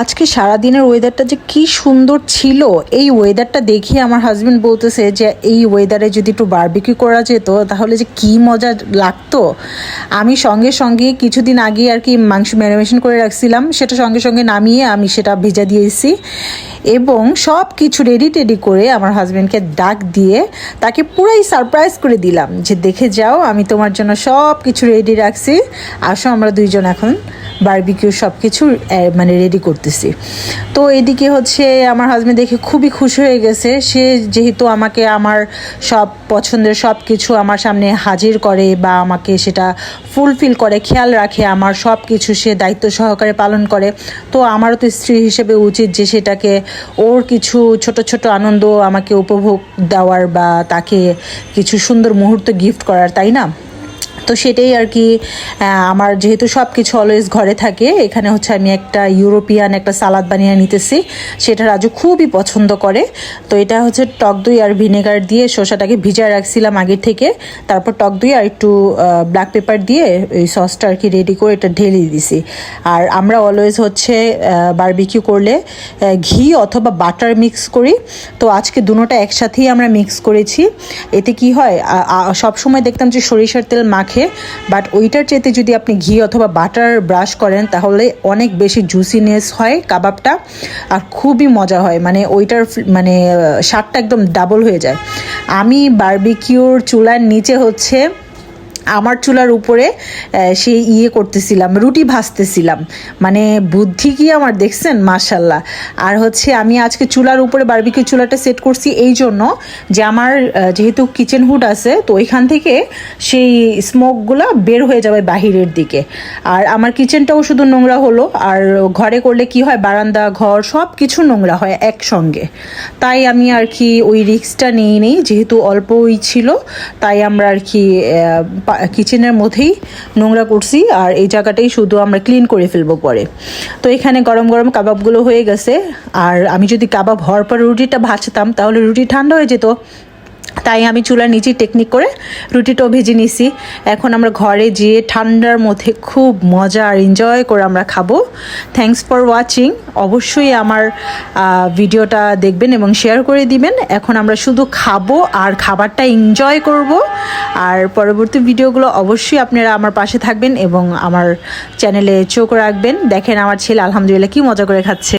আজকে সারাদিনের ওয়েদারটা যে কি সুন্দর ছিল, এই ওয়েদারটা দেখে আমার হাজব্যান্ড বলতেছে যে এই ওয়েদারে যদি একটু বারবিকিউ করা যেত তাহলে যে কি মজা লাগতো। আমি সঙ্গে সঙ্গে কিছুদিন আগে আর কি মাংস ম্যারিনেশন করে রাখছিলাম, সেটা সঙ্গে সঙ্গে নামিয়ে আমি সেটা ভেজা দিয়েছি এবং সব কিছু রেডি করে আমার হাজব্যান্ডকে ডাক দিয়ে তাকে পুরাই সারপ্রাইজ করে দিলাম যে দেখে যাও, আমি তোমার জন্য সব কিছু রেডি রাখছি, আসো আমরা দুইজন এখন বারবিকিউ সব কিছু মানে রেডি করতেছি। তো এদিকে হচ্ছে আমার হাজব্যান্ড দেখে খুবই খুশি হয়ে গেছে। সে যেহেতু আমাকে আমার সব পছন্দের সব কিছু আমার সামনে হাজির করে বা আমাকে সেটা ফুলফিল করে, খেয়াল রাখে, আমার সব কিছু সে দায়িত্ব সহকারে পালন করে, তো আমারও তো স্ত্রী হিসেবে উচিত যে সেটাকে ওর কিছু ছোট ছোট আনন্দ আমাকে উপভোগ দেওয়ার বা তাকে কিছু সুন্দর মুহূর্ত গিফট করার, তাই না? তো সেটাই আর কি। আমার যেহেতু সব কিছু অলওয়েজ ঘরে থাকে, এখানে হচ্ছে আমি একটা ইউরোপিয়ান একটা সালাদ বানিয়ে নিতেছি, সেটা রাজু খুবই পছন্দ করে। তো এটা হচ্ছে টক দই আর ভিনেগার দিয়ে শসাটাকে ভিজায় রাখছিলাম আগে থেকে, তারপর টক দই আর একটু ব্ল্যাক পেপার দিয়ে এই সসটা আর কি রেডি করে এটা ঢেলে দিছি। আর আমরা অলওয়েজ হচ্ছে বারবিকিউ করলে ঘি অথবা বাটার মিক্স করি, তো আজকে দুটোটা একসাথেই আমরা মিক্স করেছি। এতে কি হয়, সবসময় দেখতাম যে সরিষার তেল মাখে, বাট ওইটার চাইতে যদি আপনি ঘি অথবা বাটার ব্রাশ করেন তাহলে অনেক বেশি জুসিনেস হয় কাবাবটা, আর খুবই মজা হয়, মানে ওইটার মানে স্বাদটা একদম ডাবল হয়ে যায়। আমি বারবিকিউর চুলার নিচে হচ্ছে আমার চুলার উপরে সেই করতেছিলাম, রুটি ভাজতেছিলাম, মানে বুদ্ধি কি আমার দেখছেন, মাশাল্লাহ। আর হচ্ছে আমি আজকে চুলার উপরে বারবিকিউ চুলাটা সেট করছি এই জন্য যে আমার যেহেতু কিচেন হুড আছে, তো ওইখান থেকে সেই স্মোকগুলো বের হয়ে যাবে বাহিরের দিকে, আর আমার কিচেনটাও শুধু নোংরা হলো, আর ঘরে করলে কি হয় বারান্দা ঘর সব কিছু নোংরা হয় একসঙ্গে। তাই আমি আর কি ওই রিস্কটা নিই, যেহেতু অল্পই ছিল, তাই আমরা আর কি কিচেনের মধ্যেই নোংরা করছি, আর এই জায়গাটাই শুধু আমরা ক্লিন করে ফেলবো পরে। তো এখানে গরম গরম কাবাবগুলো হয়ে গেছে, আর আমি যদি কাবাব হওয়ার পর রুটিটা ভাজতাম তাহলে রুটি ঠান্ডা হয়ে যেত, তাই আমি চুলার নিচে টেকনিক করে রুটিটাও ভেজে নিছি। এখন আমরা ঘরে যেয়ে ঠান্ডার মধ্যে খুব মজা আর এনজয় করে আমরা খাবো। Thanks for watching. অবশ্যই আমার ভিডিওটা দেখবেন এবং শেয়ার করে দিবেন। এখন আমরা শুধু খাবো আর খাবারটা এনজয় করব, আর পরবর্তী ভিডিওগুলো অবশ্যই আপনারা আমার পাশে থাকবেন এবং আমার চ্যানেলে চোখ রাখবেন। দেখেন আমার ছেলে আলহামদুলিল্লাহ কি মজা করে খাচ্ছে।